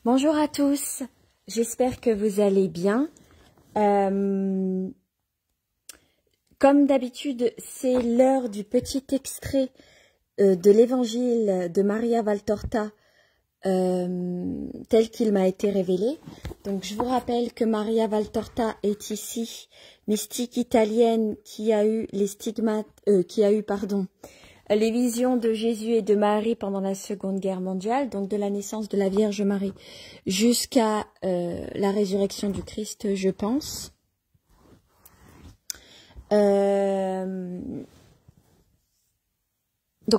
Bonjour à tous, j'espère que vous allez bien. Comme d'habitude, c'est l'heure du petit extrait de l'évangile de Maria Valtorta tel qu'il m'a été révélé. Donc je vous rappelle que Maria Valtorta est ici, mystique italienne qui a eu les visions de Jésus et de Marie pendant la Seconde Guerre mondiale, donc de la naissance de la Vierge Marie jusqu'à la résurrection du Christ, je pense. Donc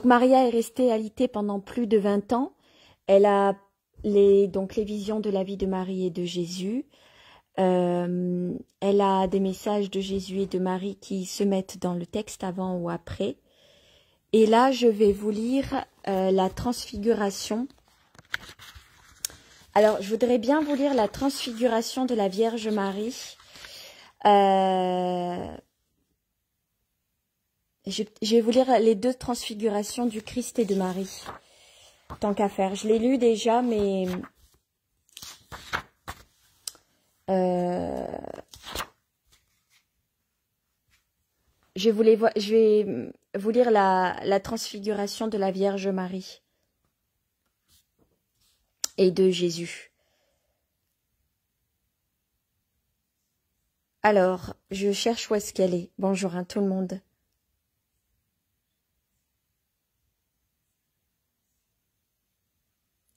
Maria est restée alitée pendant plus de 20 ans. Elle a les visions de la vie de Marie et de Jésus. Elle a des messages de Jésus et de Marie qui se mettent dans le texte avant ou après. Et là, je vais vous lire la transfiguration. Alors, je voudrais bien vous lire la transfiguration de la Vierge Marie. Je vais vous lire les deux transfigurations du Christ et de Marie. Tant qu'à faire. Je l'ai lu déjà, mais... Je vais vous lire la transfiguration de la Vierge Marie et de Jésus. Alors, je cherche où est-ce qu'elle est. Bonjour à tout le monde.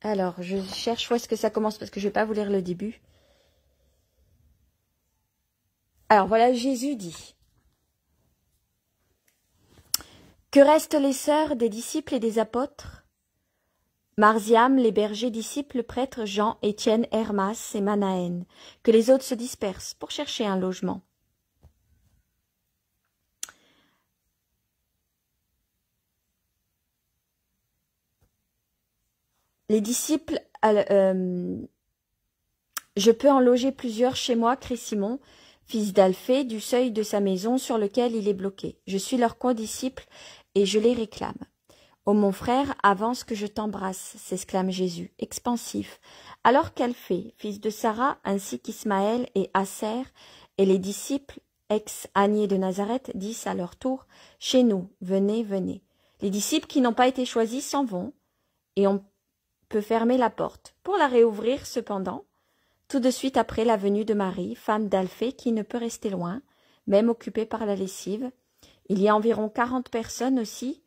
Alors, je cherche où est-ce que ça commence parce que je ne vais pas vous lire le début. Alors, voilà, Jésus dit... Que restent les sœurs des disciples et des apôtres? Marziam, les bergers disciples, prêtres Jean, Étienne, Hermas et Manaën, que les autres se dispersent pour chercher un logement. Les disciples, je peux en loger plusieurs chez moi, crie Simon, fils d'Alphée, du seuil de sa maison sur lequel il est bloqué. Je suis leur condisciple et je les réclame. Ô mon frère, avance que je t'embrasse, s'exclame Jésus, expansif, alors qu'Alphée, fils de Sarah, ainsi qu'Ismaël et Aser, et les disciples, ex-Agnés de Nazareth, disent à leur tour, chez nous, venez, venez. Les disciples qui n'ont pas été choisis s'en vont, et on peut fermer la porte. Pour la réouvrir, cependant, tout de suite après la venue de Marie, femme d'Alphée, qui ne peut rester loin, même occupée par la lessive, il y a environ 40 personnes aussi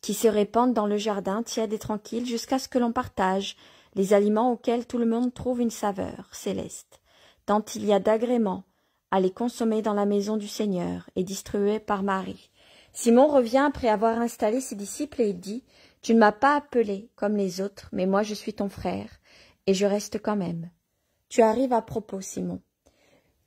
qui se répandent dans le jardin tiède et tranquille jusqu'à ce que l'on partage les aliments auxquels tout le monde trouve une saveur céleste, tant il y a d'agréments à les consommer dans la maison du Seigneur et distribués par Marie. Simon revient après avoir installé ses disciples et il dit « Tu ne m'as pas appelé comme les autres, mais moi je suis ton frère, et je reste quand même. Tu arrives à propos, Simon.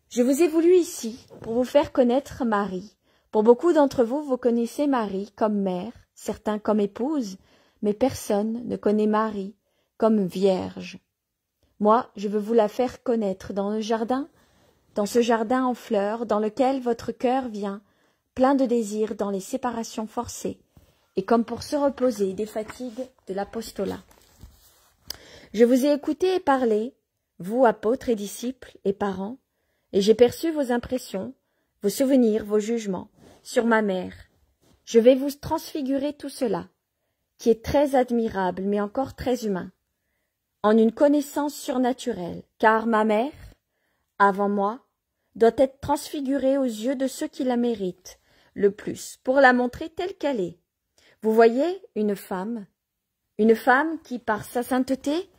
Je vous ai voulu ici pour vous faire connaître Marie. Pour beaucoup d'entre vous, vous connaissez Marie comme mère, certains comme épouse, mais personne ne connaît Marie comme vierge. Moi, je veux vous la faire connaître dans ce jardin en fleurs, dans lequel votre cœur vient, plein de désirs dans les séparations forcées, et comme pour se reposer des fatigues de l'apostolat. Je vous ai écouté et parlé, vous, apôtres et disciples et parents, et j'ai perçu vos impressions, vos souvenirs, vos jugements, sur ma mère. Je vais vous transfigurer tout cela, qui est très admirable, mais encore très humain, en une connaissance surnaturelle, car ma mère, avant moi, doit être transfigurée aux yeux de ceux qui la méritent le plus, pour la montrer telle qu'elle est. Vous voyez une femme qui, par sa sainteté,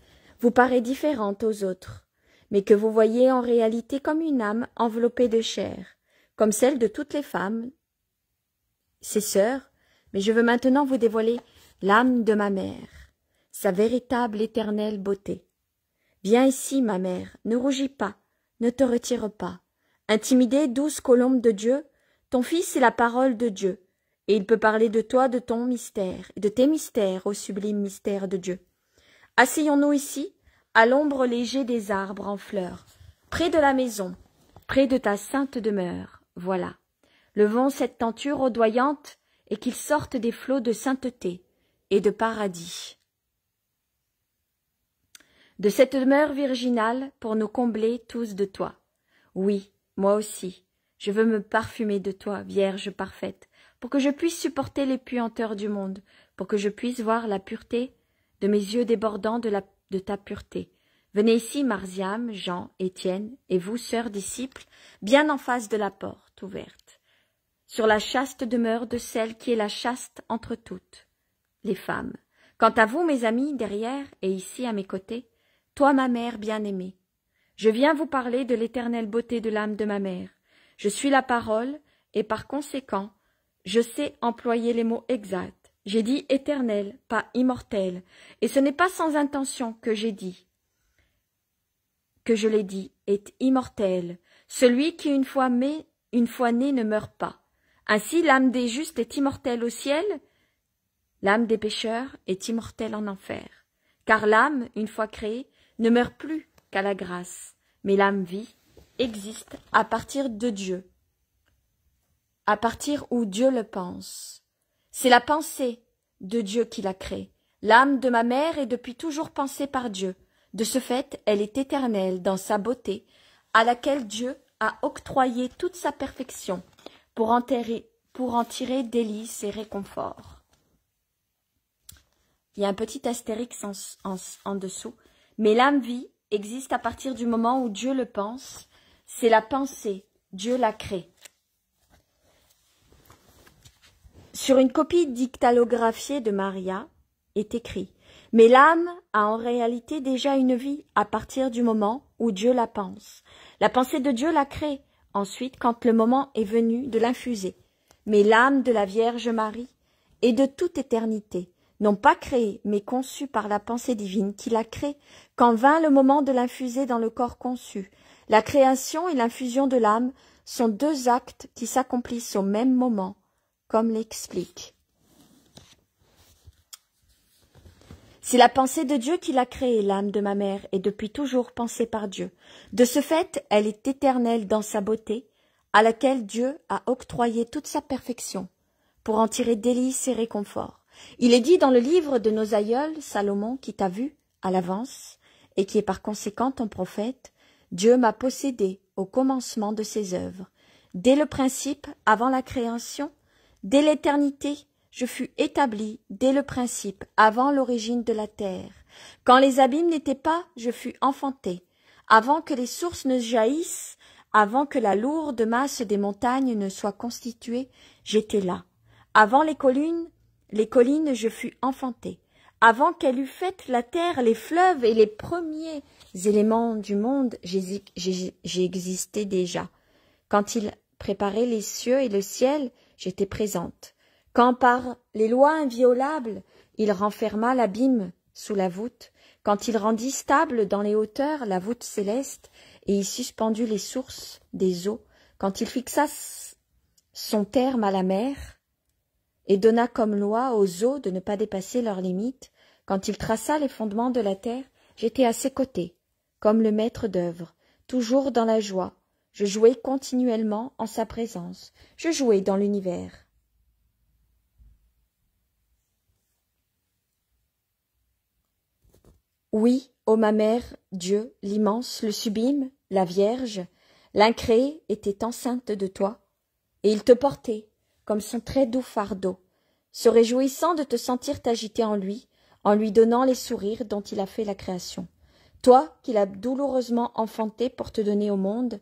vous paraît différente aux autres, mais que vous voyez en réalité comme une âme enveloppée de chair, comme celle de toutes les femmes, ses sœurs, mais je veux maintenant vous dévoiler l'âme de ma mère, sa véritable éternelle beauté. Viens ici, ma mère, ne rougis pas, ne te retire pas. Intimidée, douce colombe de Dieu, ton fils est la parole de Dieu, et il peut parler de toi, de ton mystère, et de tes mystères, ô sublime mystère de Dieu. Asseyons-nous ici, à l'ombre léger des arbres en fleurs, près de la maison, près de ta sainte demeure, voilà. Levons cette tenture audoyante, et qu'il sorte des flots de sainteté et de paradis. de cette demeure virginale pour nous combler tous de toi. Oui, moi aussi, je veux me parfumer de toi, Vierge parfaite, pour que je puisse supporter les puanteurs du monde, pour que je puisse voir la pureté de mes yeux débordant de ta pureté. Venez ici, Marziam, Jean, Étienne, et vous, sœurs disciples, bien en face de la porte ouverte, sur la chaste demeure de celle qui est la chaste entre toutes, les femmes. Quant à vous, mes amis, derrière et ici à mes côtés, toi, ma mère bien-aimée, je viens vous parler de l'éternelle beauté de l'âme de ma mère. Je suis la parole, et par conséquent, je sais employer les mots exacts. J'ai dit éternel, pas immortel, et ce n'est pas sans intention que je l'ai dit, est immortel. Celui qui une fois né ne meurt pas. Ainsi l'âme des justes est immortelle au ciel, l'âme des pécheurs est immortelle en enfer. Car l'âme, une fois créée, ne meurt plus qu'à la grâce, mais l'âme vie existe à partir de Dieu, à partir où Dieu le pense. C'est la pensée de Dieu qui l'a créée. L'âme de ma mère est depuis toujours pensée par Dieu. De ce fait, elle est éternelle dans sa beauté, à laquelle Dieu a octroyé toute sa perfection pour en tirer délices et réconfort. Il y a un petit astérix en dessous. Mais l'âme vie existe à partir du moment où Dieu le pense. C'est la pensée. Dieu l'a créée. Sur une copie dictalographiée de Maria est écrit « Mais l'âme a en réalité déjà une vie à partir du moment où Dieu la pense. La pensée de Dieu la crée, ensuite quand le moment est venu de l'infuser. Mais l'âme de la Vierge Marie est de toute éternité, non pas créée, mais conçue par la pensée divine qui la crée, quand vint le moment de l'infuser dans le corps conçu. La création et l'infusion de l'âme sont deux actes qui s'accomplissent au même moment, comme l'explique. C'est la pensée de Dieu qui l'a créée, l'âme de ma mère, et depuis toujours pensée par Dieu. De ce fait, elle est éternelle dans sa beauté, à laquelle Dieu a octroyé toute sa perfection, pour en tirer délices et réconfort. Il est dit dans le livre de nos aïeuls, Salomon, qui t'a vu à l'avance, et qui est par conséquent ton prophète, Dieu m'a possédé au commencement de ses œuvres. Dès le principe, avant la création, dès l'éternité, je fus établi dès le principe, avant l'origine de la terre. Quand les abîmes n'étaient pas, je fus enfanté. Avant que les sources ne jaillissent, avant que la lourde masse des montagnes ne soit constituée, j'étais là. Avant les collines, je fus enfanté. Avant qu'elle eût fait la terre, les fleuves et les premiers éléments du monde, j'existais déjà. Quand il préparait les cieux et le ciel, j'étais présente. Quand par les lois inviolables, il renferma l'abîme sous la voûte, quand il rendit stable dans les hauteurs la voûte céleste et y suspendit les sources des eaux, quand il fixa son terme à la mer et donna comme loi aux eaux de ne pas dépasser leurs limites, quand il traça les fondements de la terre, j'étais à ses côtés, comme le maître d'œuvre, toujours dans la joie. Je jouais continuellement en sa présence, je jouais dans l'univers. Oui, ô ma mère, Dieu, l'immense, le sublime, la Vierge, l'incréée était enceinte de toi, et il te portait, comme son très doux fardeau, se réjouissant de te sentir t'agiter en lui donnant les sourires dont il a fait la création. Toi, qu'il a douloureusement enfanté pour te donner au monde,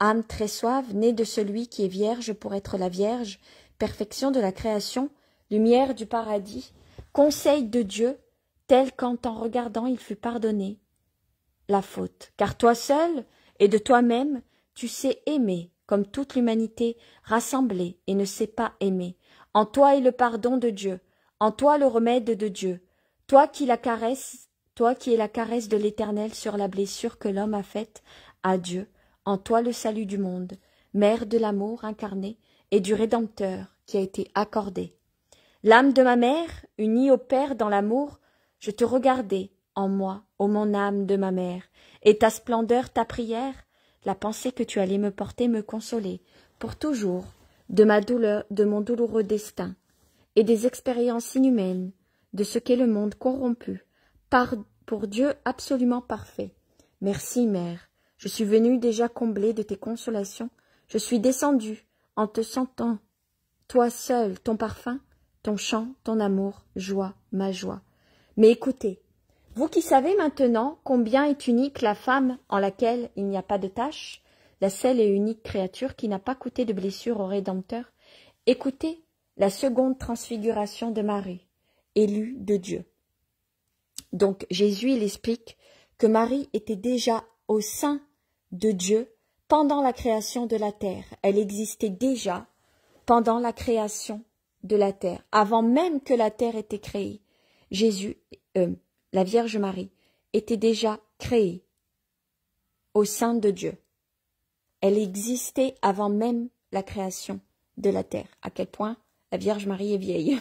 âme très suave, née de celui qui est vierge pour être la Vierge, perfection de la création, lumière du paradis, conseil de Dieu, tel qu'en t'en regardant il fut pardonné la faute. Car toi seul, et de toi-même, tu sais aimer, comme toute l'humanité rassemblée et ne sait pas aimer. En toi est le pardon de Dieu, en toi le remède de Dieu, toi qui es la caresse de l'Éternel sur la blessure que l'homme a faite à Dieu, en toi le salut du monde, mère de l'amour incarné et du Rédempteur qui a été accordé. L'âme de ma mère, unie au Père dans l'amour, je te regardais en moi, ô mon âme de ma mère, et ta splendeur, ta prière, la pensée que tu allais me porter me consolait, pour toujours, de ma douleur, de mon douloureux destin, et des expériences inhumaines, de ce qu'est le monde corrompu, pour Dieu absolument parfait. Merci, mère. Je suis venue déjà comblée de tes consolations. Je suis descendue en te sentant, toi seul, ton parfum, ton chant, ton amour, joie, ma joie. Mais écoutez, vous qui savez maintenant combien est unique la femme en laquelle il n'y a pas de tache, la seule et unique créature qui n'a pas coûté de blessure au Rédempteur, écoutez la seconde transfiguration de Marie, élue de Dieu. Donc Jésus, il explique que Marie était déjà au sein de Dieu pendant la création de la terre. Elle existait déjà pendant la création de la terre, avant même que la terre ait été créée. La Vierge Marie, était déjà créée au sein de Dieu. Elle existait avant même la création de la terre. À quel point la Vierge Marie est vieille.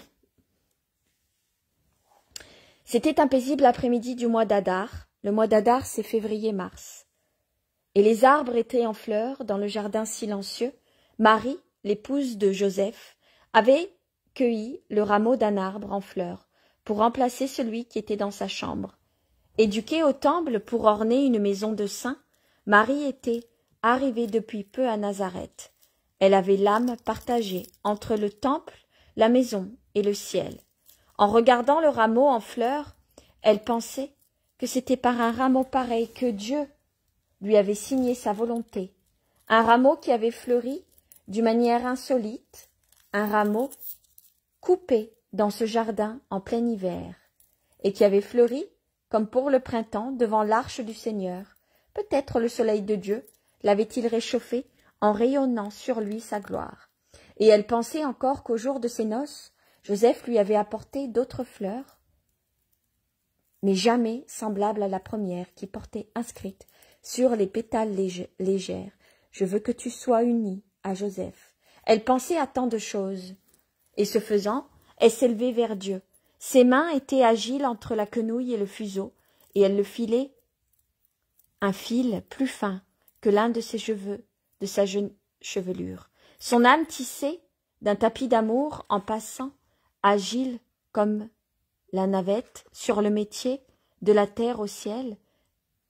C'était un paisible après-midi du mois d'Adar. Le mois d'Adar, c'est février-mars. Et les arbres étaient en fleurs dans le jardin silencieux. Marie, l'épouse de Joseph, avait cueilli le rameau d'un arbre en fleurs pour remplacer celui qui était dans sa chambre. Éduquée au temple pour orner une maison de saint, Marie était arrivée depuis peu à Nazareth. Elle avait l'âme partagée entre le temple, la maison et le ciel. En regardant le rameau en fleurs, elle pensait que c'était par un rameau pareil que Dieu lui avait signé sa volonté, un rameau qui avait fleuri d'une manière insolite, un rameau coupé dans ce jardin en plein hiver, et qui avait fleuri comme pour le printemps devant l'arche du Seigneur. Peut-être le soleil de Dieu l'avait-il réchauffé en rayonnant sur lui sa gloire. Et elle pensait encore qu'au jour de ses noces, Joseph lui avait apporté d'autres fleurs, mais jamais semblables à la première qui portait inscrite sur les pétales légères « Je veux que tu sois unie à Joseph ». Elle pensait à tant de choses, et ce faisant, elle s'élevait vers Dieu. Ses mains étaient agiles entre la quenouille et le fuseau, et elle le filait un fil plus fin que l'un de ses cheveux, de sa chevelure. Son âme tissée d'un tapis d'amour en passant, agile comme la navette sur le métier de la terre au ciel,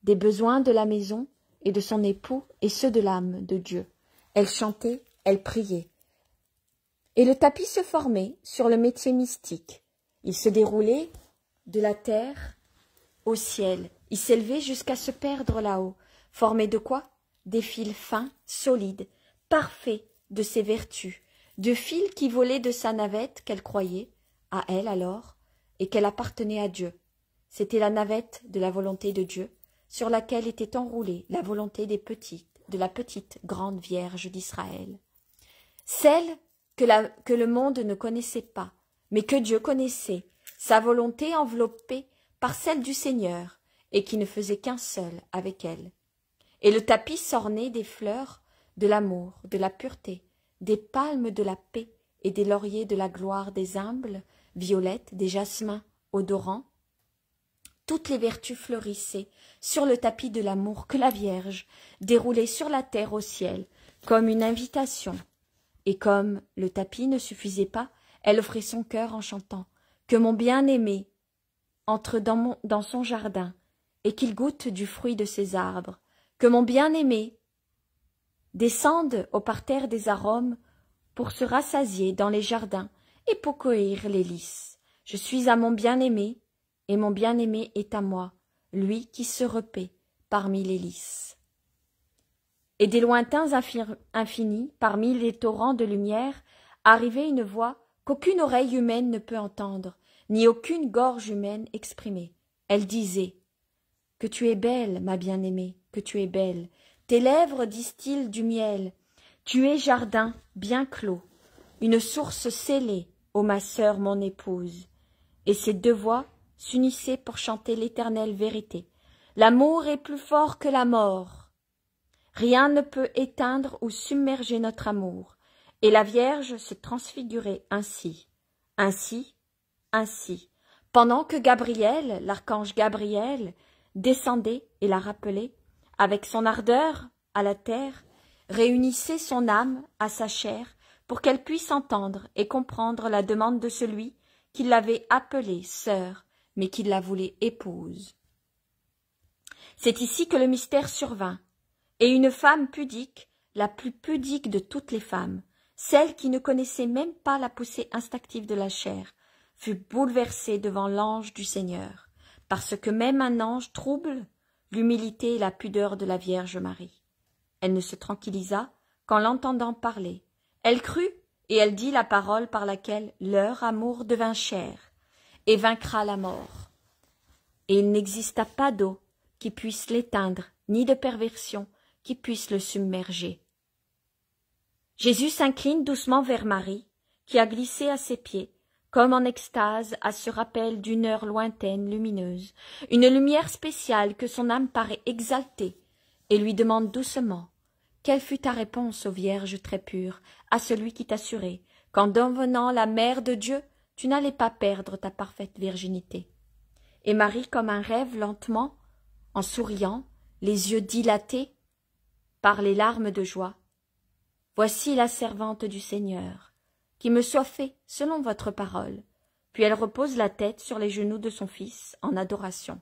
des besoins de la maison et de son époux et ceux de l'âme de Dieu. Elle chantait, elle priait. Et le tapis se formait sur le métier mystique. Il se déroulait de la terre au ciel. Il s'élevait jusqu'à se perdre là-haut. Formé de quoi? Des fils fins, solides, parfaits de ses vertus, de fils qui volaient de sa navette qu'elle croyait, à elle alors, et qu'elle appartenait à Dieu. C'était la navette de la volonté de Dieu, sur laquelle était enroulée la volonté de la petite grande Vierge d'Israël. Celle que le monde ne connaissait pas, mais que Dieu connaissait, sa volonté enveloppée par celle du Seigneur, et qui ne faisait qu'un seul avec elle. Et le tapis s'ornait des fleurs de l'amour, de la pureté, des palmes de la paix et des lauriers de la gloire, des humbles, violettes, des jasmins odorants. Toutes les vertus fleurissaient sur le tapis de l'amour que la Vierge déroulait sur la terre au ciel, comme une invitation. Et comme le tapis ne suffisait pas, elle offrait son cœur en chantant « Que mon bien-aimé entre dans son jardin et qu'il goûte du fruit de ses arbres. Que mon bien-aimé descende au parterre des arômes pour se rassasier dans les jardins et pour cueillir les lys. Je suis à mon bien-aimé et mon bien-aimé est à moi, lui qui se repaît parmi les lys. » Et des lointains infinis, parmi les torrents de lumière, arrivait une voix qu'aucune oreille humaine ne peut entendre, ni aucune gorge humaine exprimer. Elle disait « Que tu es belle, ma bien-aimée, que tu es belle. Tes lèvres distillent du miel. Tu es jardin bien clos, une source scellée, ô ma sœur, mon épouse. » Et ces deux voix s'unissaient pour chanter l'éternelle vérité. L'amour est plus fort que la mort. Rien ne peut éteindre ou submerger notre amour, et la Vierge se transfigurait ainsi, pendant que Gabriel, l'archange Gabriel, descendait et la rappelait, avec son ardeur à la terre, réunissait son âme à sa chair pour qu'elle puisse entendre et comprendre la demande de celui qui l'avait appelée sœur, mais qui la voulait épouse. C'est ici que le mystère survint. Et une femme pudique, la plus pudique de toutes les femmes, celle qui ne connaissait même pas la poussée instinctive de la chair, fut bouleversée devant l'ange du Seigneur, parce que même un ange trouble l'humilité et la pudeur de la Vierge Marie. Elle ne se tranquillisa qu'en l'entendant parler. Elle crut, et elle dit la parole par laquelle leur amour devint chair, et vaincra la mort. Et il n'exista pas d'eau qui puisse l'éteindre, ni de perversion qui puisse le submerger. Jésus s'incline doucement vers Marie, qui a glissé à ses pieds, comme en extase à ce rappel d'une heure lointaine, lumineuse, une lumière spéciale que son âme paraît exalter, et lui demande doucement « Quelle fut ta réponse, ô Vierge très pure, à celui qui t'assurait qu'en devenant la mère de Dieu, tu n'allais pas perdre ta parfaite virginité ?» Et Marie, comme un rêve, lentement, en souriant, les yeux dilatés par les larmes de joie, « Voici la servante du Seigneur, qui me soit fait selon votre parole. » Puis elle repose la tête sur les genoux de son fils en adoration.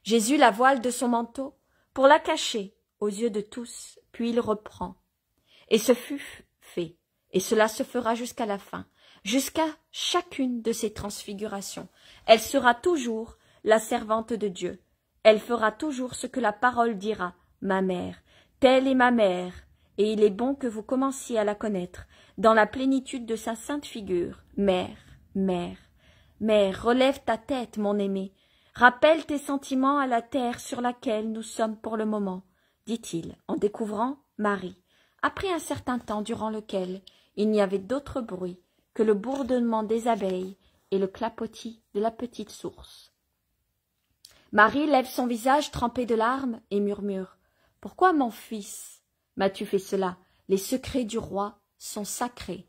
Jésus la voile de son manteau pour la cacher aux yeux de tous, puis il reprend. Et ce fut fait, et cela se fera jusqu'à la fin, jusqu'à chacune de ces transfigurations. Elle sera toujours la servante de Dieu. Elle fera toujours ce que la parole dira, ma mère. Telle est ma mère, et il est bon que vous commenciez à la connaître, dans la plénitude de sa sainte figure. Mère, mère, mère, relève ta tête, mon aimé. Rappelle tes sentiments à la terre sur laquelle nous sommes pour le moment, dit-il, en découvrant Marie, après un certain temps durant lequel il n'y avait d'autre bruit que le bourdonnement des abeilles et le clapotis de la petite source. Marie lève son visage trempé de larmes et murmure « Pourquoi, mon fils, m'as-tu fait cela? Les secrets du roi sont sacrés. »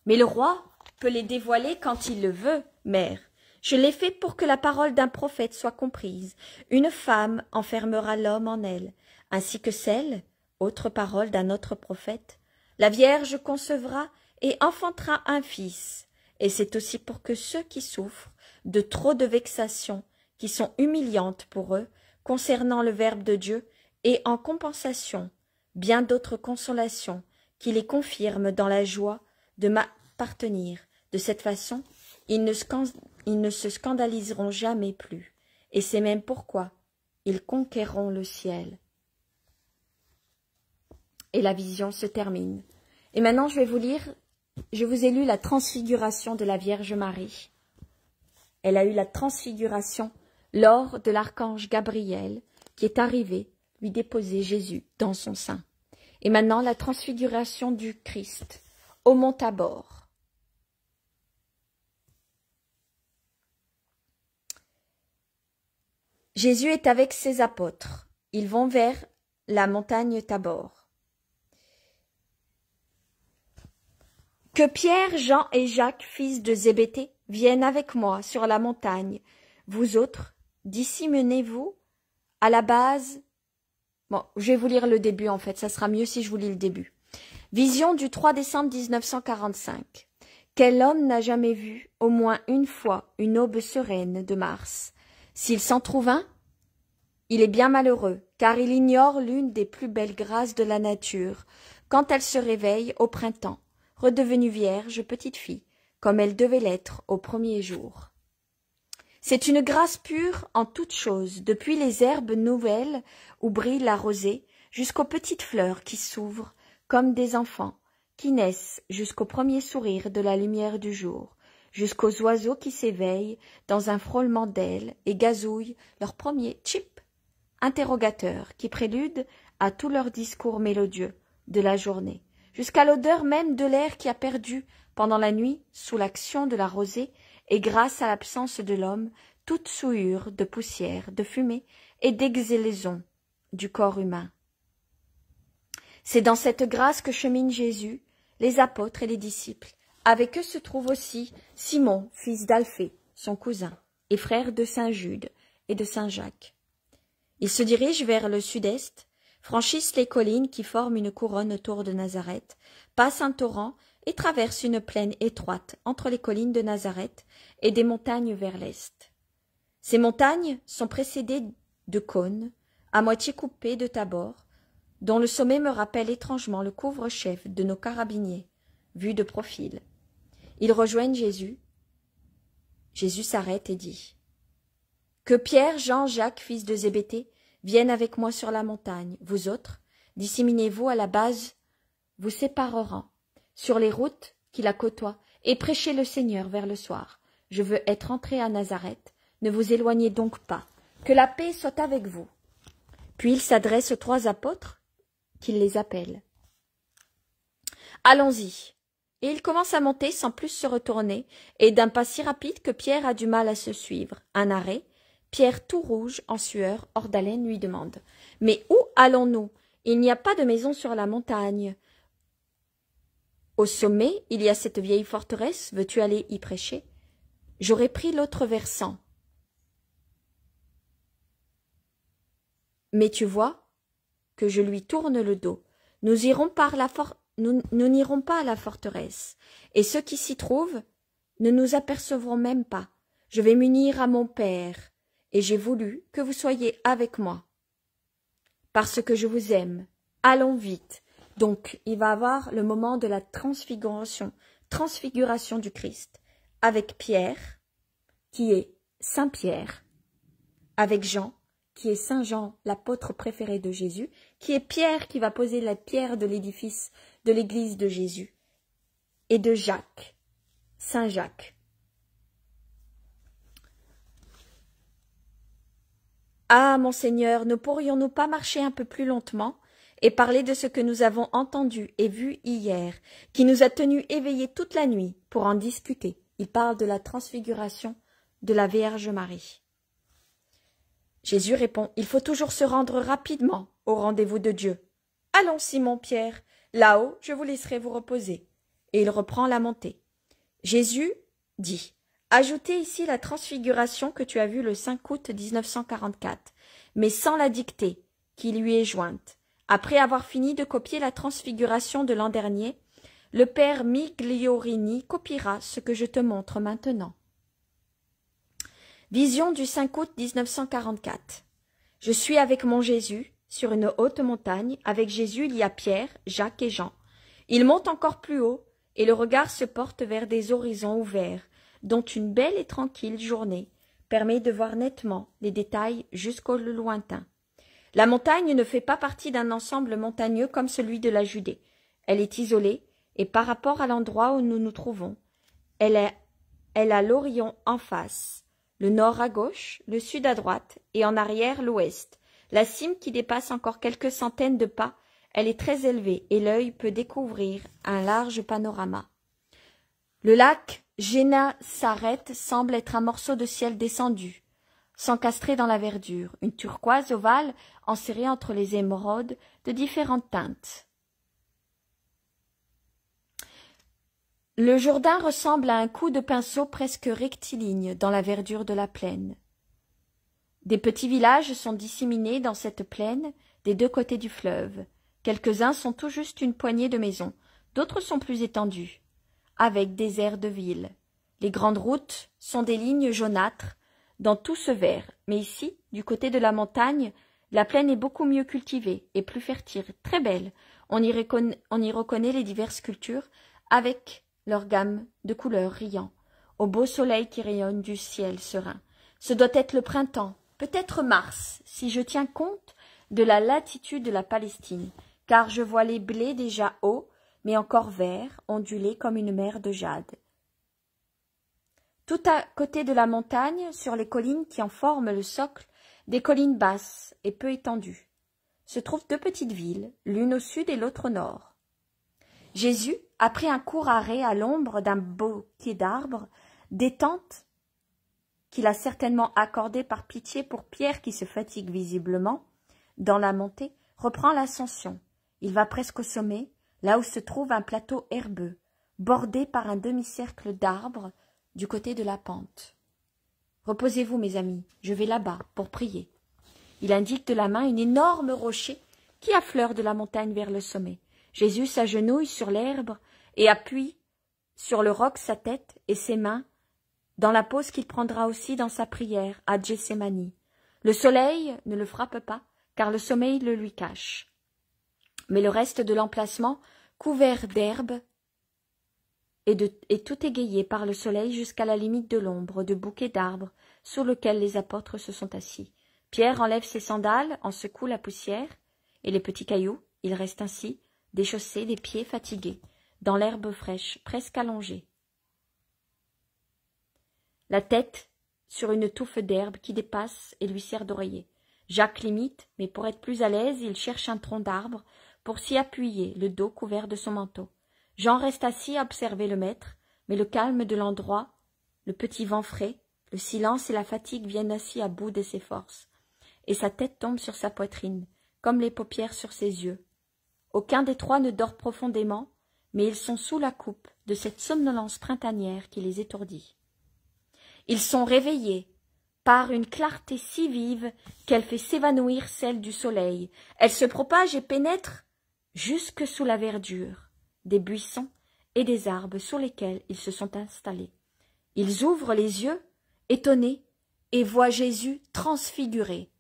Mais le roi peut les dévoiler quand il le veut, mère. Je l'ai fait pour que la parole d'un prophète soit comprise. Une femme enfermera l'homme en elle, ainsi que celle, autre parole d'un autre prophète. La Vierge concevra et enfantera un fils. Et c'est aussi pour que ceux qui souffrent de trop de vexations, qui sont humiliantes pour eux, concernant le Verbe de Dieu, et en compensation, bien d'autres consolations, qui les confirment dans la joie de m'appartenir. De cette façon, ils ne se scandaliseront jamais plus, et c'est même pourquoi ils conquerront le ciel. Et la vision se termine. Et maintenant, je vais vous lire, je vous ai lu la transfiguration de la Vierge Marie. Elle a eu la transfiguration lors de l'archange Gabriel qui est arrivé lui déposer Jésus dans son sein. Et maintenant, la transfiguration du Christ au mont Tabor. Jésus est avec ses apôtres. Ils vont vers la montagne Tabor. Que Pierre, Jean et Jacques, fils de Zébédée, viennent avec moi sur la montagne. Vous autres, disséminez-vous à la base. Bon, je vais vous lire le début en fait, ça sera mieux si je vous lis le début. Vision du 3 décembre 1945. Quel homme n'a jamais vu, au moins une fois, une aube sereine de Mars? S'il s'en trouve un, il est bien malheureux, car il ignore l'une des plus belles grâces de la nature, quand elle se réveille au printemps, redevenue vierge, petite fille, comme elle devait l'être au premier jour. C'est une grâce pure en toutes choses, depuis les herbes nouvelles où brille la rosée, jusqu'aux petites fleurs qui s'ouvrent comme des enfants, qui naissent jusqu'au premier sourire de la lumière du jour, jusqu'aux oiseaux qui s'éveillent dans un frôlement d'ailes et gazouillent leur premier chip interrogateur qui prélude à tout leur discours mélodieux de la journée, jusqu'à l'odeur même de l'air qui a perdu pendant la nuit, sous l'action de la rosée, et grâce à l'absence de l'homme, toute souillure de poussière, de fumée et d'exhalaison du corps humain. C'est dans cette grâce que chemine Jésus, les apôtres et les disciples. Avec eux se trouve aussi Simon, fils d'Alphée, son cousin, et frère de saint Jude et de saint Jacques. Ils se dirigent vers le sud-est, franchissent les collines qui forment une couronne autour de Nazareth, passent un torrent et traversent une plaine étroite entre les collines de Nazareth et des montagnes vers l'est. Ces montagnes sont précédées de cône, à moitié coupé de tabord, dont le sommet me rappelle étrangement le couvre-chef de nos carabiniers, vu de profil. Ils rejoignent Jésus. Jésus s'arrête et dit « Que Pierre, Jean, Jacques, fils de Zébédée, viennent avec moi sur la montagne. Vous autres, disséminez-vous à la base, vous sépareront, sur les routes qui la côtoient, et prêchez le Seigneur vers le soir. Je veux être entré à Nazareth. Ne vous éloignez donc pas. Que la paix soit avec vous. » Puis il s'adresse aux 3 apôtres, qu'il les appelle. « Allons-y. » Et il commence à monter sans plus se retourner, et d'un pas si rapide que Pierre a du mal à se suivre. Un arrêt. Pierre, tout rouge, en sueur, hors d'haleine, lui demande « Mais où allons-nous? Il n'y a pas de maison sur la montagne. Au sommet, il y a cette vieille forteresse. Veux-tu aller y prêcher? J'aurais pris l'autre versant. Mais tu vois que je lui tourne le dos. Nous n'irons pas à la forteresse, et ceux qui s'y trouvent ne nous apercevront même pas. Je vais m'unir à mon Père, et j'ai voulu que vous soyez avec moi, parce que je vous aime. Allons vite. » Donc, il va avoir le moment de la transfiguration du Christ, avec Pierre, qui est Saint Pierre, avec Jean, qui est Saint Jean, l'apôtre préféré de Jésus, qui est Pierre qui va poser la pierre de l'édifice de l'église de Jésus, et de Jacques, Saint Jacques. Ah, mon Seigneur, ne pourrions-nous pas marcher un peu plus lentement et parler de ce que nous avons entendu et vu hier, qui nous a tenus éveillés toute la nuit pour en discuter? Il parle de la transfiguration de la Vierge Marie. Jésus répond « Il faut toujours se rendre rapidement au rendez-vous de Dieu. Allons, Simon-Pierre, là-haut, je vous laisserai vous reposer. » Et il reprend la montée. Jésus dit « Ajoutez ici la transfiguration que tu as vue le 5 août 1944, mais sans la dictée qui lui est jointe. Après avoir fini de copier la transfiguration de l'an dernier, le père Migliorini copiera ce que je te montre maintenant. » Vision du 5 août 1944. Je suis avec mon Jésus sur une haute montagne. Avec Jésus, il y a Pierre, Jacques et Jean. Ils montent encore plus haut et le regard se porte vers des horizons ouverts, dont une belle et tranquille journée permet de voir nettement les détails jusqu'au lointain. La montagne ne fait pas partie d'un ensemble montagneux comme celui de la Judée. Elle est isolée et par rapport à l'endroit où nous nous trouvons, elle a l'Orient en face, le nord à gauche, le sud à droite et en arrière l'ouest. La cime qui dépasse encore quelques centaines de pas, elle est très élevée et l'œil peut découvrir un large panorama. Le lac Génésaret semble être un morceau de ciel descendu, s'encastrer dans la verdure, une turquoise ovale enserrée entre les émeraudes de différentes teintes. Le Jourdain ressemble à un coup de pinceau presque rectiligne dans la verdure de la plaine. Des petits villages sont disséminés dans cette plaine des 2 côtés du fleuve. Quelques-uns sont tout juste une poignée de maisons, d'autres sont plus étendus, avec des aires de ville. Les grandes routes sont des lignes jaunâtres dans tout ce vert, mais ici, du côté de la montagne, la plaine est beaucoup mieux cultivée et plus fertile, très belle. On y reconnaît les diverses cultures avec leur gamme de couleurs riant, au beau soleil qui rayonne du ciel serein. Ce doit être le printemps, peut-être mars, si je tiens compte de la latitude de la Palestine, car je vois les blés déjà hauts, mais encore verts, ondulés comme une mer de jade. Tout à côté de la montagne, sur les collines qui en forment le socle, des collines basses et peu étendues, se trouvent 2 petites villes, l'une au sud et l'autre au nord. Jésus, après un court arrêt à l'ombre d'un bouquet d'arbres, des tentes qu'il a certainement accordées par pitié pour Pierre qui se fatigue visiblement, dans la montée, reprend l'ascension. Il va presque au sommet, là où se trouve un plateau herbeux, bordé par un demi-cercle d'arbres du côté de la pente. « Reposez-vous, mes amis, je vais là-bas pour prier. » Il indique de la main une énorme rocher qui affleure de la montagne vers le sommet. Jésus s'agenouille sur l'herbe et appuie sur le roc sa tête et ses mains dans la pose qu'il prendra aussi dans sa prière à Gethsémani. Le soleil ne le frappe pas, car le sommeil le lui cache. Mais le reste de l'emplacement, couvert d'herbe, est tout égayé par le soleil jusqu'à la limite de l'ombre de bouquets d'arbres sur lequel les apôtres se sont assis. Pierre enlève ses sandales, en secoue la poussière et les petits cailloux. Il reste ainsi, déchaussé, des pieds fatigués, dans l'herbe fraîche, presque allongée. La tête sur une touffe d'herbe qui dépasse et lui sert d'oreiller. Jacques l'imite, mais pour être plus à l'aise, il cherche un tronc d'arbre pour s'y appuyer, le dos couvert de son manteau. Jean reste assis à observer le maître, mais le calme de l'endroit, le petit vent frais, le silence et la fatigue viennent assis à bout de ses forces, et sa tête tombe sur sa poitrine, comme les paupières sur ses yeux. Aucun des trois ne dort profondément, mais ils sont sous la coupe de cette somnolence printanière qui les étourdit. Ils sont réveillés par une clarté si vive qu'elle fait s'évanouir celle du soleil. Elle se propage et pénètre jusque sous la verdure des buissons et des arbres sur lesquels ils se sont installés. Ils ouvrent les yeux, étonnés, et voient Jésus transfiguré.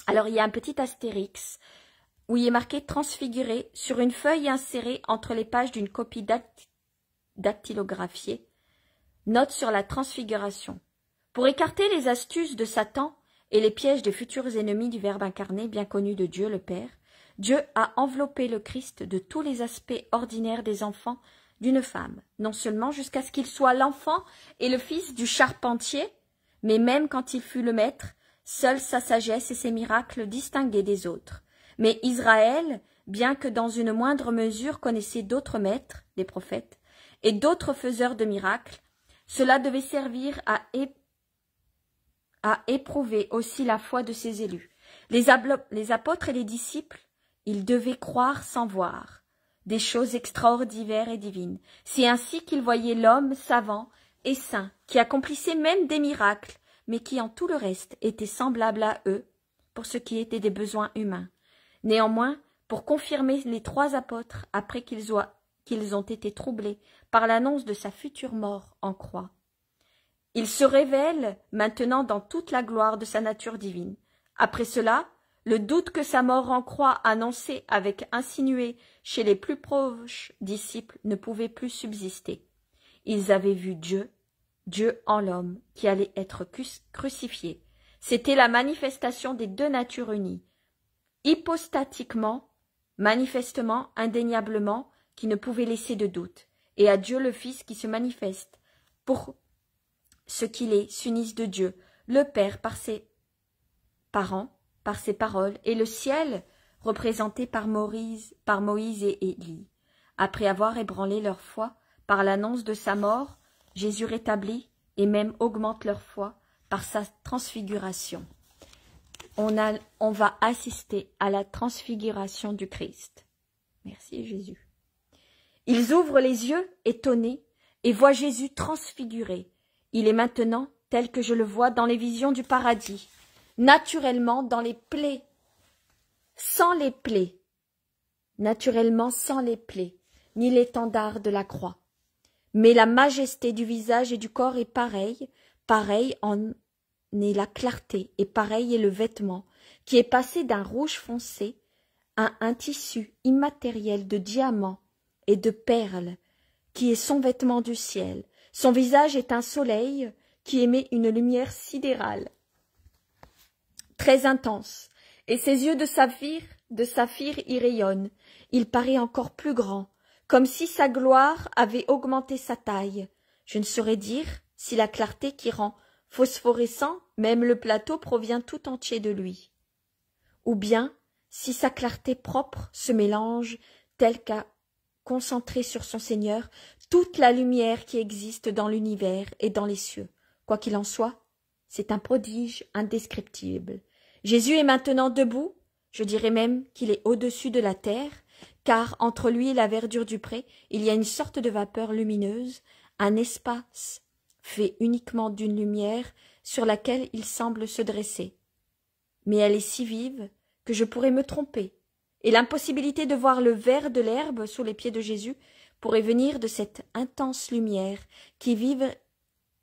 Alors il y a un petit astérix où il est marqué transfiguré sur une feuille insérée entre les pages d'une copie dactylographiée. Note sur la transfiguration. Pour écarter les astuces de Satan et les pièges des futurs ennemis du Verbe incarné bien connu de Dieu le Père, Dieu a enveloppé le Christ de tous les aspects ordinaires des enfants d'une femme, non seulement jusqu'à ce qu'il soit l'enfant et le fils du charpentier, mais même quand il fut le maître, seule sa sagesse et ses miracles distinguaient des autres. Mais Israël, bien que dans une moindre mesure connaissait d'autres maîtres, des prophètes, et d'autres faiseurs de miracles, cela devait servir à éprouver aussi la foi de ses élus. Les apôtres et les disciples, ils devaient croire sans voir des choses extraordinaires et divines. C'est ainsi qu'ils voyaient l'homme savant et saint, qui accomplissait même des miracles, mais qui en tout le reste était semblable à eux, pour ce qui était des besoins humains. Néanmoins, pour confirmer les trois apôtres, après qu'ils ont été troublés par l'annonce de sa future mort en croix, il se révèle maintenant dans toute la gloire de sa nature divine. Après cela, le doute que sa mort en croix annonçait avec insinué chez les plus proches disciples ne pouvait plus subsister. Ils avaient vu Dieu, Dieu en l'homme, qui allait être crucifié. C'était la manifestation des deux natures unies, hypostatiquement, manifestement, indéniablement, qui ne pouvait laisser de doute, et à Dieu le Fils qui se manifeste, pour ce qu'il est, s'unissent de Dieu, le Père par ses parents, par ses paroles, et le ciel, représenté par Moïse et Élie. Après avoir ébranlé leur foi par l'annonce de sa mort, Jésus rétablit et même augmente leur foi par sa transfiguration. On va assister à la transfiguration du Christ. Merci Jésus. Ils ouvrent les yeux, étonnés, et voient Jésus transfiguré. Il est maintenant tel que je le vois dans les visions du paradis, naturellement dans les plaies, sans les plaies, naturellement sans les plaies, ni l'étendard de la croix. Mais la majesté du visage et du corps est pareille en est la clarté, et pareil est le vêtement, qui est passé d'un rouge foncé à un tissu immatériel de diamants et de perles, qui est son vêtement du ciel. Son visage est un soleil qui émet une lumière sidérale, très intense, et ses yeux de saphir y rayonnent. Il paraît encore plus grand, comme si sa gloire avait augmenté sa taille. Je ne saurais dire si la clarté qui rend phosphorescent même le plateau provient tout entier de lui, ou bien si sa clarté propre se mélange telle qu'à concentrer sur son Seigneur toute la lumière qui existe dans l'univers et dans les cieux. Quoi qu'il en soit, c'est un prodige indescriptible. Jésus est maintenant debout, je dirais même qu'il est au-dessus de la terre, car entre lui et la verdure du pré, il y a une sorte de vapeur lumineuse, un espace fait uniquement d'une lumière sur laquelle il semble se dresser. Mais elle est si vive que je pourrais me tromper, et l'impossibilité de voir le vert de l'herbe sous les pieds de Jésus pourrait venir de cette intense lumière qui vive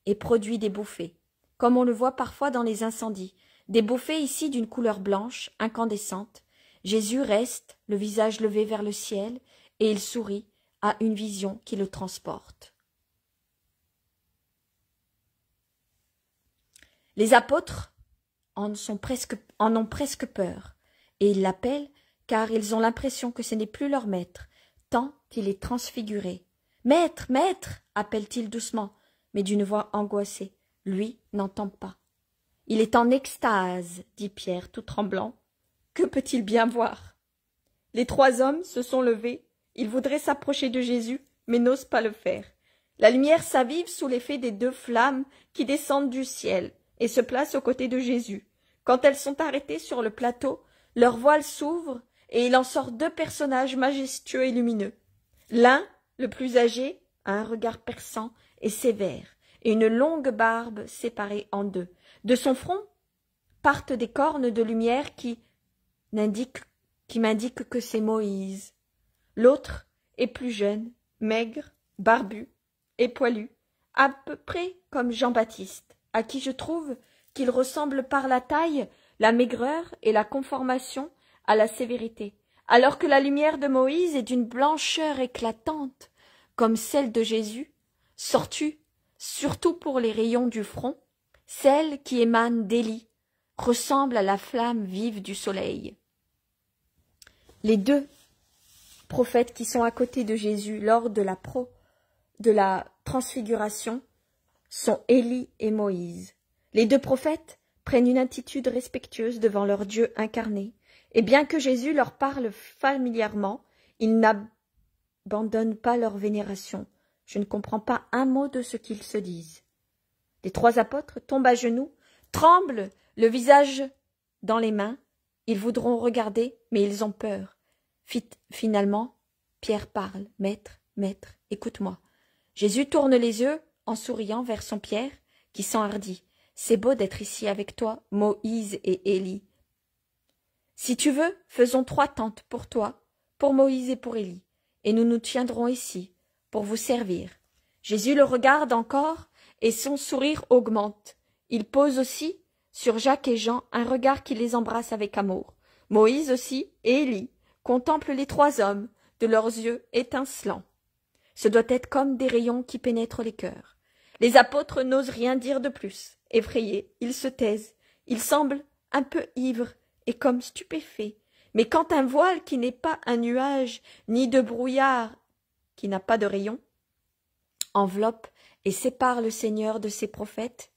et produit des bouffées. comme on le voit parfois dans les incendies, des bouffées ici d'une couleur blanche, incandescente. Jésus reste, le visage levé vers le ciel, et il sourit à une vision qui le transporte. Les apôtres en ont presque peur, et ils l'appellent car ils ont l'impression que ce n'est plus leur maître, tant qu'il est transfiguré. « Maître, maître !» appelle-t-il doucement, mais d'une voix angoissée. Lui n'entend pas. « Il est en extase, » dit Pierre, tout tremblant. « Que peut-il bien voir ?» Les 3 hommes se sont levés. Ils voudraient s'approcher de Jésus, mais n'osent pas le faire. La lumière s'avive sous l'effet des 2 flammes qui descendent du ciel et se placent aux côtés de Jésus. Quand elles sont arrêtées sur le plateau, leur voile s'ouvre et il en sort 2 personnages majestueux et lumineux. L'un, le plus âgé, a un regard perçant et sévère, et une longue barbe séparée en 2. De son front partent des cornes de lumière qui m'indiquent que c'est Moïse. L'autre est plus jeune, maigre, barbu et poilu, à peu près comme Jean-Baptiste, à qui je trouve qu'il ressemble par la taille, la maigreur et la conformation à la sévérité, alors que la lumière de Moïse est d'une blancheur éclatante, comme celle de Jésus, sortie, surtout pour les rayons du front, celle qui émane d'Élie, ressemble à la flamme vive du soleil. Les 2 prophètes qui sont à côté de Jésus lors de la transfiguration sont Élie et Moïse. Les 2 prophètes prennent une attitude respectueuse devant leur Dieu incarné, et bien que Jésus leur parle familièrement, ils n'abandonnent pas leur vénération. Je ne comprends pas un mot de ce qu'ils se disent. Les 3 apôtres tombent à genoux, tremblent, le visage dans les mains. Ils voudront regarder, mais ils ont peur. Finalement, Pierre parle. « Maître, maître, écoute-moi. » Jésus tourne les yeux, en souriant, vers son Pierre, qui s'enhardit. « C'est beau d'être ici avec toi, Moïse et Élie. Si tu veux, faisons 3 tentes pour toi, pour Moïse et pour Élie, et nous nous tiendrons ici, pour vous servir. » Jésus le regarde encore, et son sourire augmente. Il pose aussi sur Jacques et Jean un regard qui les embrasse avec amour. Moïse aussi et Élie contemplent les 3 hommes, de leurs yeux étincelants. Ce doit être comme des rayons qui pénètrent les cœurs. Les apôtres n'osent rien dire de plus. Effrayés, ils se taisent. Ils semblent un peu ivres et comme stupéfaits. Mais quand un voile qui n'est pas un nuage, ni de brouillard, qui n'a pas de rayons, enveloppe et sépare le Seigneur de ses prophètes,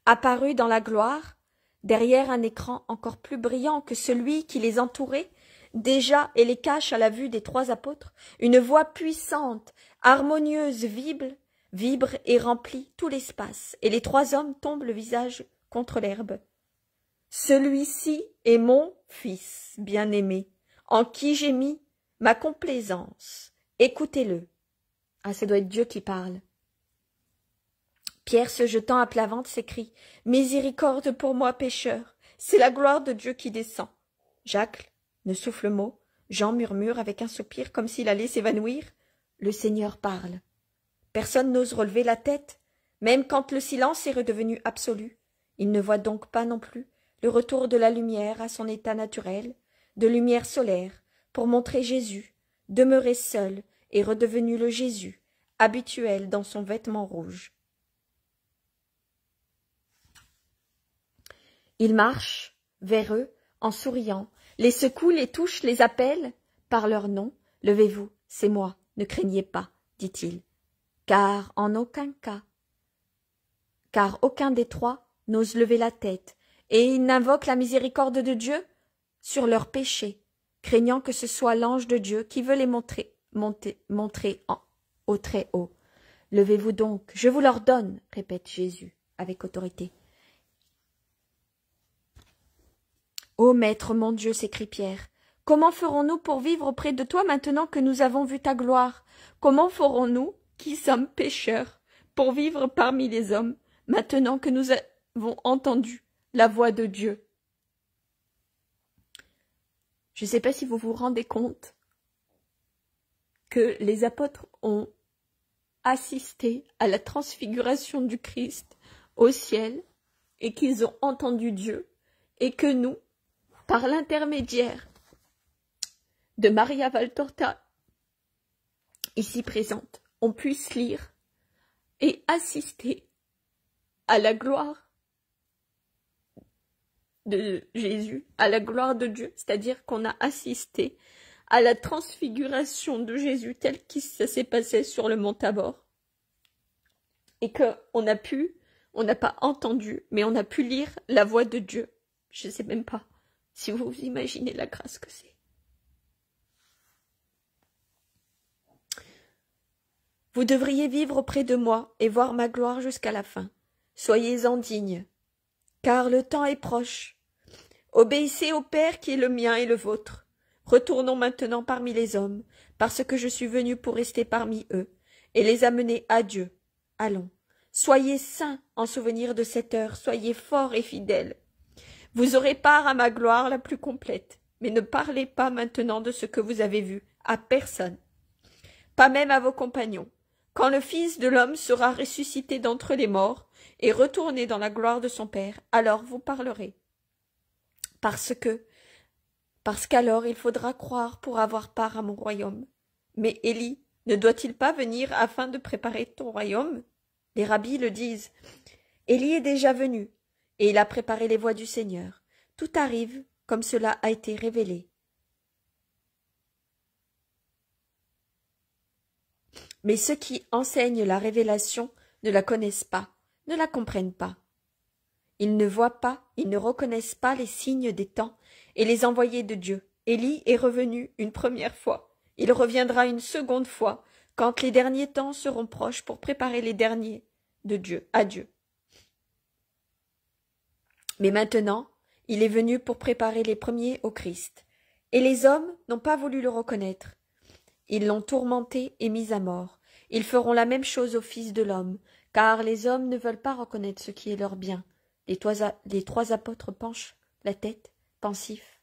apparu dans la gloire, derrière un écran encore plus brillant que celui qui les entourait, déjà et les cache à la vue des 3 apôtres, une voix puissante, harmonieuse, vibre et remplit tout l'espace, et les 3 hommes tombent le visage contre l'herbe. « Celui-ci est mon fils bien-aimé, en qui j'ai mis ma complaisance. Écoutez-le. » Ah, ça doit être Dieu qui parle. Pierre, se jetant à plat ventre, s'écrie « Miséricorde pour moi, pécheur. C'est la gloire de Dieu qui descend. » Jacques ne souffle mot. Jean murmure avec un soupir comme s'il allait s'évanouir. Le Seigneur parle. Personne n'ose relever la tête, même quand le silence est redevenu absolu. Il ne voit donc pas non plus le retour de la lumière à son état naturel, de lumière solaire, pour montrer Jésus, demeuré seul et redevenu le Jésus, habituel dans son vêtement rouge. Il marche vers eux en souriant, les secoue, les touche, les appelle par leur nom. « Levez-vous, c'est moi, ne craignez pas, dit-il, car aucun des 3 n'ose lever la tête, et ils n'invoquent la miséricorde de Dieu sur leurs péchés, craignant que ce soit l'ange de Dieu qui veut les montrer au très haut. « Levez-vous donc, je vous l'ordonne, répète Jésus avec autorité. « Ô Maître mon Dieu, s'écrie Pierre, comment ferons-nous pour vivre auprès de toi maintenant que nous avons vu ta gloire? Comment ferons-nous, qui sommes pécheurs, pour vivre parmi les hommes, maintenant que nous avons entendu la voix de Dieu? » Je ne sais pas si vous vous rendez compte que les apôtres ont assisté à la transfiguration du Christ au ciel et qu'ils ont entendu Dieu, et que nous, par l'intermédiaire de Maria Valtorta, ici présente, on puisse lire et assister à la gloire de Jésus, à la gloire de Dieu, c'est-à-dire qu'on a assisté à la transfiguration de Jésus tel que ça s'est passé sur le mont Tabor, et qu'on n'a pas entendu, mais on a pu lire la voix de Dieu. Je ne sais même pas si vous vous imaginez la grâce que c'est. Vous devriez vivre auprès de moi et voir ma gloire jusqu'à la fin. Soyez-en dignes, car le temps est proche. Obéissez au Père qui est le mien et le vôtre. Retournons maintenant parmi les hommes, parce que je suis venu pour rester parmi eux, et les amener à Dieu. Allons, soyez saints en souvenir de cette heure, soyez forts et fidèles. Vous aurez part à ma gloire la plus complète, mais ne parlez pas maintenant de ce que vous avez vu, à personne, pas même à vos compagnons. Quand le Fils de l'homme sera ressuscité d'entre les morts et retourné dans la gloire de son Père, alors vous parlerez. Parce qu'alors il faudra croire pour avoir part à mon royaume. Mais Élie ne doit-il pas venir afin de préparer ton royaume? Les rabbis le disent. Élie est déjà venu, et il a préparé les voies du Seigneur. Tout arrive comme cela a été révélé. Mais ceux qui enseignent la révélation ne la connaissent pas, ne la comprennent pas. Ils ne voient pas, ils ne reconnaissent pas les signes des temps et les envoyés de Dieu. Élie est revenu une première fois. Il reviendra une seconde fois, quand les derniers temps seront proches pour préparer les derniers de Dieu, à Dieu. Mais maintenant, il est venu pour préparer les premiers au Christ. Et les hommes n'ont pas voulu le reconnaître. Ils l'ont tourmenté et mis à mort. Ils feront la même chose au Fils de l'homme, car les hommes ne veulent pas reconnaître ce qui est leur bien. Les trois apôtres penchent la tête, pensifs,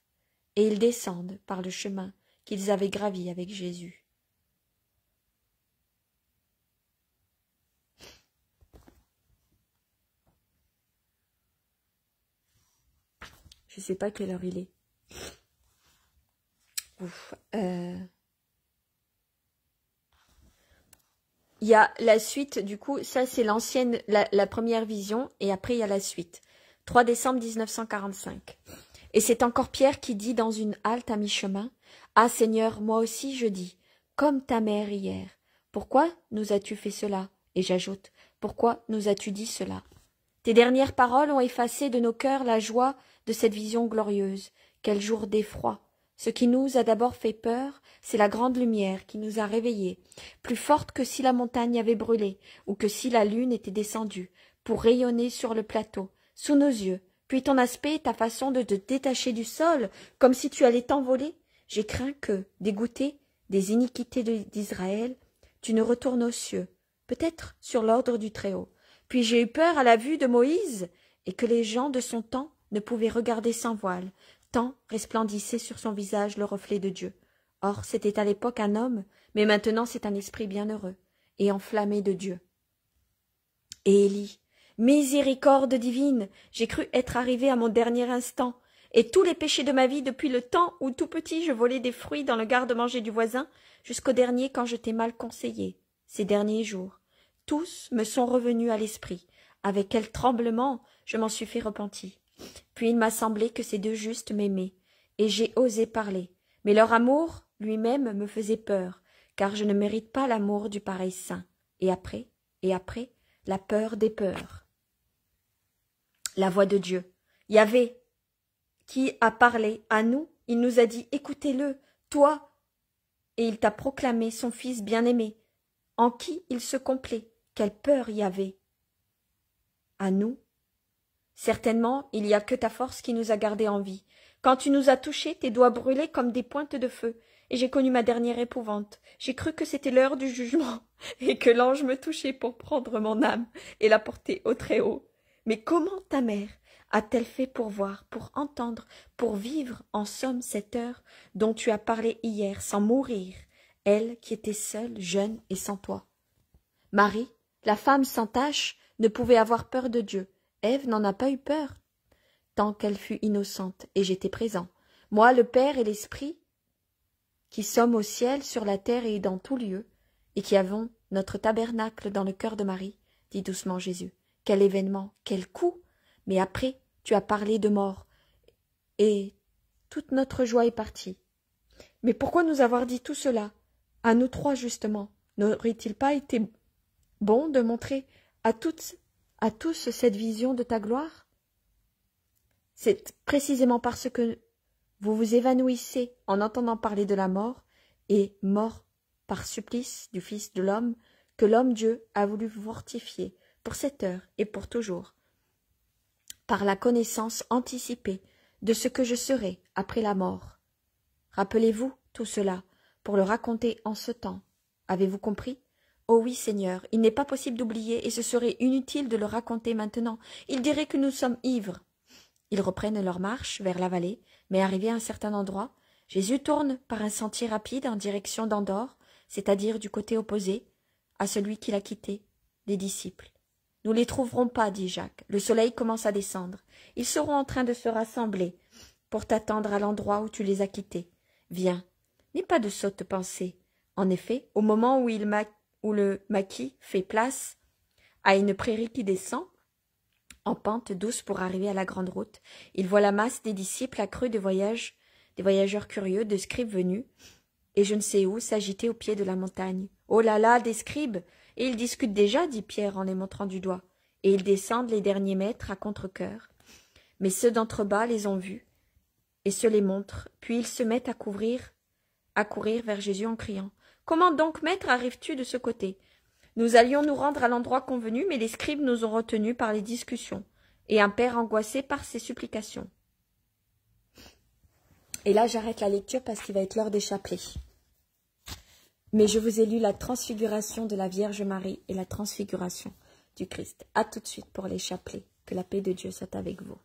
et ils descendent par le chemin qu'ils avaient gravi avec Jésus. Je ne sais pas quelle heure il est. Il y a la suite, du coup, ça c'est l'ancienne, la première vision, et après il y a la suite. 3 décembre 1945. Et c'est encore Pierre qui dit dans une halte à mi-chemin, « Ah Seigneur, moi aussi je dis, comme ta mère hier, pourquoi nous as-tu fait cela ?» Et j'ajoute, « Pourquoi nous as-tu dit cela ?» Tes dernières paroles ont effacé de nos cœurs la joie de cette vision glorieuse. Quel jour d'effroi! Ce qui nous a d'abord fait peur, c'est la grande lumière qui nous a réveillés, plus forte que si la montagne avait brûlé, ou que si la lune était descendue, pour rayonner sur le plateau, sous nos yeux, puis ton aspect et ta façon de te détacher du sol, comme si tu allais t'envoler. J'ai craint que, dégoûté des iniquités d'Israël, tu ne retournes aux cieux, peut-être sur l'ordre du Très-Haut. Puis j'ai eu peur à la vue de Moïse, et que les gens de son temps ne pouvaient regarder sans voile, tant resplendissait sur son visage le reflet de Dieu. Or, c'était à l'époque un homme, mais maintenant c'est un esprit bienheureux et enflammé de Dieu. Et Élie, miséricorde divine, j'ai cru être arrivé à mon dernier instant, et tous les péchés de ma vie depuis le temps où tout petit je volais des fruits dans le garde-manger du voisin, jusqu'au dernier quand je t'ai mal conseillé, ces derniers jours. Tous me sont revenus à l'esprit. Avec quel tremblement je m'en suis fait repentir. Puis il m'a semblé que ces deux justes m'aimaient, et j'ai osé parler. Mais leur amour lui-même me faisait peur, car je ne mérite pas l'amour du pareil saint. Et après, la peur des peurs. La voix de Dieu. Yahvé, qui a parlé à nous, il nous a dit, écoutez-le, toi, et il t'a proclamé son fils bien-aimé, en qui il se complaît. Quelle peur Yahvé. À nous. Certainement, il n'y a que ta force qui nous a gardés en vie. Quand tu nous as touchés, tes doigts brûlaient comme des pointes de feu, et j'ai connu ma dernière épouvante. J'ai cru que c'était l'heure du jugement, et que l'ange me touchait pour prendre mon âme et la porter au Très-Haut. Mais comment ta mère a-t-elle fait pour voir, pour entendre, pour vivre, en somme, cette heure dont tu as parlé hier, sans mourir, elle qui était seule, jeune et sans toi? Marie, la femme sans tache, ne pouvait avoir peur de Dieu. Ève n'en a pas eu peur, tant qu'elle fut innocente, et j'étais présent. Moi, le Père et l'Esprit, qui sommes au ciel, sur la terre et dans tout lieu, et qui avons notre tabernacle dans le cœur de Marie, dit doucement Jésus. Quel événement, quel coup! Mais après, tu as parlé de mort, et toute notre joie est partie. Mais pourquoi nous avoir dit tout cela? À nous trois, justement. N'aurait-il pas été bon de montrer à tous cette vision de ta gloire? C'est précisément parce que vous vous évanouissez en entendant parler de la mort, et mort par supplice du Fils de l'homme, que l'homme-Dieu a voulu vous fortifier pour cette heure et pour toujours, par la connaissance anticipée de ce que je serai après la mort. Rappelez-vous tout cela pour le raconter en ce temps. Avez-vous compris? Oh oui, Seigneur, il n'est pas possible d'oublier, et ce serait inutile de le raconter maintenant. Il dirait que nous sommes ivres. Ils reprennent leur marche vers la vallée, mais arrivé à un certain endroit, Jésus tourne par un sentier rapide en direction d'Andorre, c'est-à-dire du côté opposé à celui qu'il a quitté, les disciples. « Nous les trouverons pas, dit Jacques. Le soleil commence à descendre. Ils seront en train de se rassembler pour t'attendre à l'endroit où tu les as quittés. Viens, n'aie pas de sotte pensée. En effet, au moment où le maquis fait place à une prairie qui descend, en pente douce pour arriver à la grande route, il voit la masse des disciples accrue des voyageurs curieux, de scribes venus, et je ne sais où, s'agiter au pied de la montagne. « Oh là là, des scribes! Et ils discutent déjà, dit Pierre en les montrant du doigt, et ils descendent les derniers mètres à contre-cœur. Mais ceux d'entre bas les ont vus, et se les montrent, puis ils se mettent à courir vers Jésus en criant. « Comment donc, maître, arrives-tu de ce côté ?» Nous allions nous rendre à l'endroit convenu, mais les scribes nous ont retenus par les discussions, et un père angoissé par ses supplications. Et là, j'arrête la lecture parce qu'il va être l'heure des chapelets. Mais je vous ai lu la transfiguration de la Vierge Marie et la transfiguration du Christ. À tout de suite pour les chapelets. Que la paix de Dieu soit avec vous.